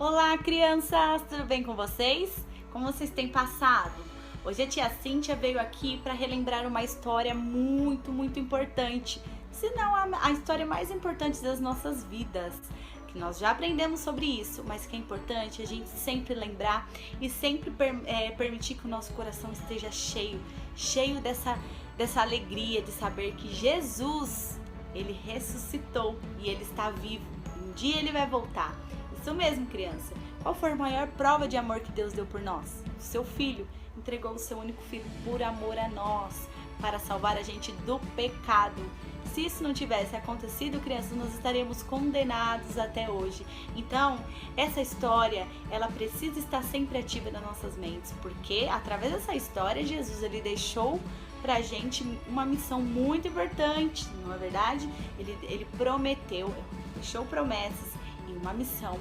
Olá, crianças! Tudo bem com vocês? Como vocês têm passado? Hoje a tia Cíntia veio aqui para relembrar uma história muito importante, se não a história mais importante das nossas vidas. Que nós já aprendemos sobre isso, mas que é importante a gente sempre lembrar e sempre permitir que o nosso coração esteja cheio dessa alegria de saber que Jesus, ele ressuscitou e ele está vivo. Um dia ele vai voltar. Isso mesmo, criança. Qual foi a maior prova de amor que Deus deu por nós? O seu filho entregou o seu único filho por amor a nós, para salvar a gente do pecado. Se isso não tivesse acontecido, crianças, nós estaríamos condenados até hoje. Então, essa história, ela precisa estar sempre ativa nas nossas mentes, porque através dessa história, Jesus, ele deixou pra gente uma missão muito importante, não é verdade? Ele prometeu, deixou promessas e uma missão.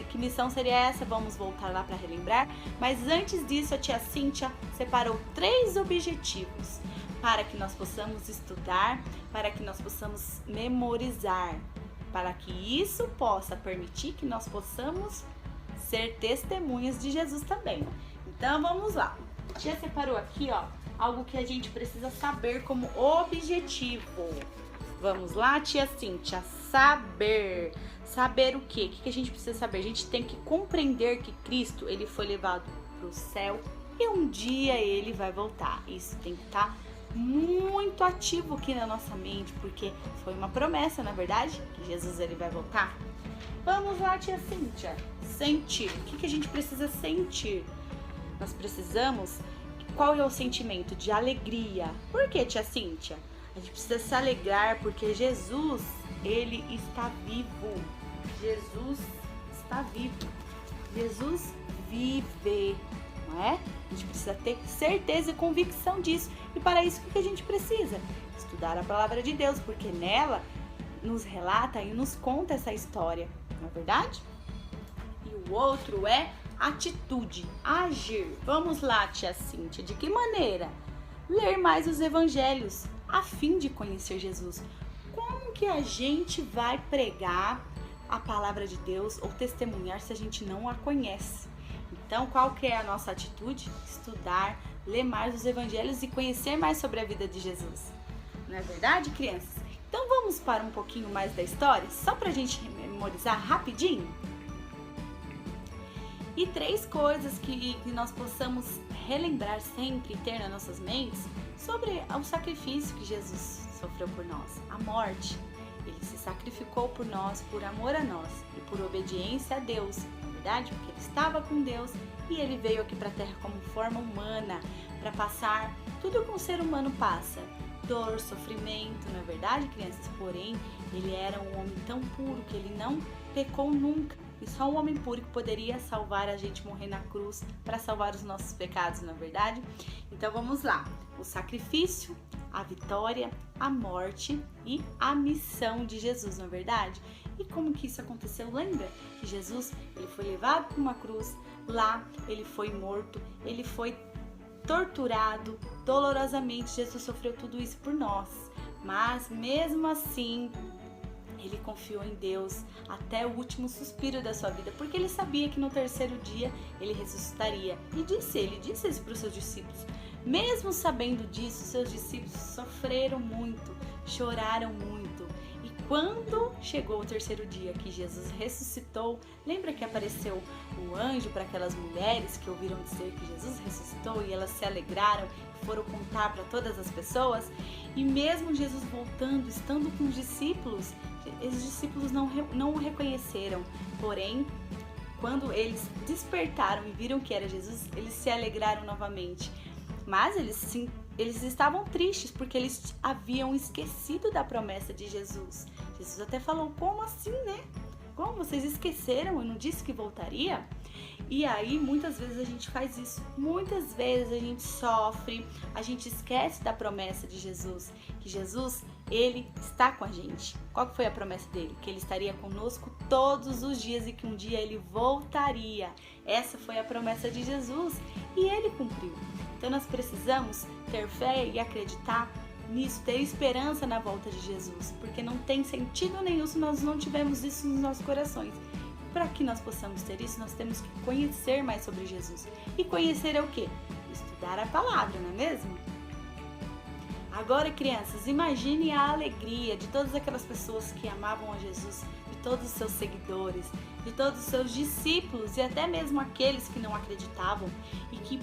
Que missão seria essa? Vamos voltar lá para relembrar. Mas antes disso, a tia Cíntia separou 3 objetivos para que nós possamos estudar, para que nós possamos memorizar, para que isso possa permitir que nós possamos ser testemunhas de Jesus também. Então vamos lá. A tia separou aqui, ó, algo que a gente precisa saber como objetivo. Vamos lá, tia Cíntia, saber. Saber o quê? O que a gente precisa saber? A gente tem que compreender que Cristo, ele foi levado para o céu e um dia ele vai voltar. Isso tem que estar muito ativo aqui na nossa mente, porque foi uma promessa, na verdade, que Jesus, ele vai voltar. Vamos lá, tia Cíntia. Sentir. O que a gente precisa sentir? Nós precisamos... Qual é o sentimento? De alegria. Por que, tia Cíntia? A gente precisa se alegrar porque Jesus, ele está vivo. Jesus está vivo. Jesus vive, não é? A gente precisa ter certeza e convicção disso. E para isso, o que a gente precisa? Estudar a palavra de Deus, porque nela nos relata e nos conta essa história, não é verdade? E o outro é atitude, agir. Vamos lá, tia Cíntia, de que maneira? Ler mais os evangelhos, a fim de conhecer Jesus. Como que a gente vai pregar a palavra de Deus ou testemunhar se a gente não a conhece? Então, qual que é a nossa atitude? Estudar, ler mais os evangelhos e conhecer mais sobre a vida de Jesus. Não é verdade, crianças? Então, vamos para um pouquinho mais da história, só para a gente memorizar rapidinho? E 3 coisas que nós possamos relembrar sempre e ter nas nossas mentes sobre o sacrifício que Jesus sofreu por nós. A morte. Ele se sacrificou por nós, por amor a nós e por obediência a Deus. Na verdade, porque ele estava com Deus e ele veio aqui para a Terra como forma humana para passar tudo que um ser humano passa. Dor, sofrimento, não é verdade, crianças? Porém, ele era um homem tão puro que ele não pecou nunca. E só um homem puro que poderia salvar a gente, morrer na cruz para salvar os nossos pecados, não é verdade? Então vamos lá. O sacrifício, a vitória, a morte e a missão de Jesus, não é verdade? E como que isso aconteceu? Lembra que Jesus, ele foi levado para uma cruz, lá ele foi morto, ele foi torturado dolorosamente. Jesus sofreu tudo isso por nós, mas mesmo assim ele confiou em Deus até o último suspiro da sua vida, porque ele sabia que no 3º dia ele ressuscitaria. E ele disse isso para os seus discípulos. Mesmo sabendo disso, seus discípulos sofreram muito, choraram muito. E quando chegou o 3º dia que Jesus ressuscitou, lembra que apareceu o anjo para aquelas mulheres que ouviram dizer que Jesus ressuscitou e elas se alegraram e foram contar para todas as pessoas? E mesmo Jesus voltando, estando com os discípulos não o reconheceram. Porém, quando eles despertaram e viram que era Jesus, eles se alegraram novamente. Mas eles estavam tristes porque eles haviam esquecido da promessa de Jesus. Jesus até falou, como assim, né? Como vocês esqueceram? Eu não disse que voltaria? E aí, muitas vezes a gente faz isso. Muitas vezes a gente sofre, a gente esquece da promessa de Jesus. Que Jesus, ele está com a gente. Qual que foi a promessa dele? Que ele estaria conosco todos os dias e que um dia ele voltaria. Essa foi a promessa de Jesus e ele cumpriu. Então nós precisamos ter fé e acreditar nisso, ter esperança na volta de Jesus, porque não tem sentido nenhum se nós não tivermos isso nos nossos corações. para que nós possamos ter isso, nós temos que conhecer mais sobre Jesus. E conhecer é o quê? Estudar a palavra, não é mesmo? Agora, crianças, imagine a alegria de todas aquelas pessoas que amavam a Jesus, de todos os seus seguidores, de todos os seus discípulos e até mesmo aqueles que não acreditavam e que,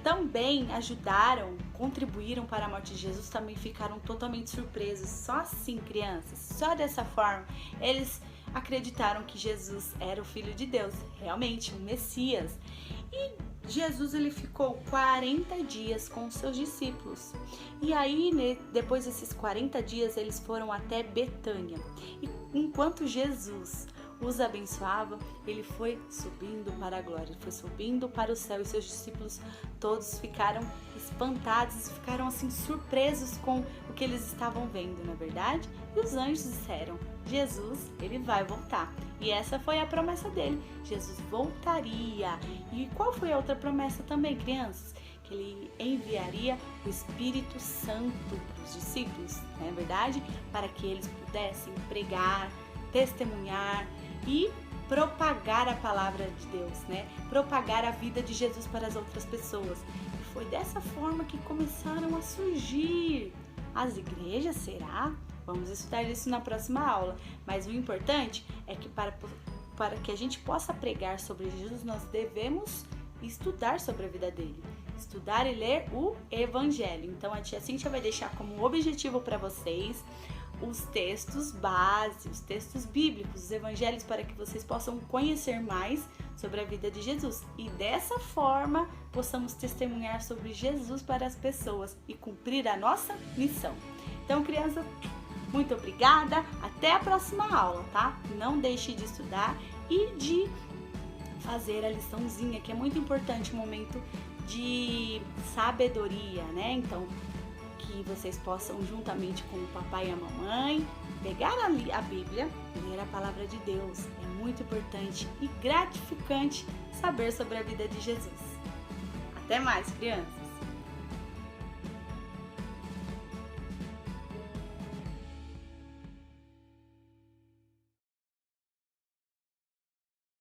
também ajudaram, contribuíram para a morte de Jesus, também ficaram totalmente surpresos. Só assim, crianças, só dessa forma, eles acreditaram que Jesus era o Filho de Deus, realmente, o Messias. E Jesus, ele ficou 40 dias com os seus discípulos. E aí, depois desses 40 dias, eles foram até Betânia. E enquanto Jesus os abençoava, ele foi subindo para a glória, ele foi subindo para o céu, e seus discípulos todos ficaram espantados, ficaram assim surpresos com o que eles estavam vendo, não é verdade? E os anjos disseram: Jesus, ele vai voltar. E essa foi a promessa dele, Jesus voltaria. E qual foi a outra promessa também, crianças? Que ele enviaria o Espírito Santo para os discípulos, não é verdade? Para que eles pudessem pregar, testemunhar e propagar a palavra de Deus, né? Propagar a vida de Jesus para as outras pessoas. E foi dessa forma que começaram a surgir as igrejas, será? Vamos estudar isso na próxima aula. Mas o importante é que para que a gente possa pregar sobre Jesus, nós devemos estudar sobre a vida dele. Estudar e ler o Evangelho. Então a tia Cíntia vai deixar como objetivo para vocês os textos base, os textos bíblicos, os evangelhos, para que vocês possam conhecer mais sobre a vida de Jesus e dessa forma possamos testemunhar sobre Jesus para as pessoas e cumprir a nossa missão. Então, crianças, muito obrigada, até a próxima aula, tá? Não deixe de estudar e de fazer a liçãozinha, que é muito importante, um momento de sabedoria, né? Então, que vocês possam, juntamente com o papai e a mamãe, pegar a Bíblia, ler a palavra de Deus. É muito importante e gratificante saber sobre a vida de Jesus. Até mais, crianças!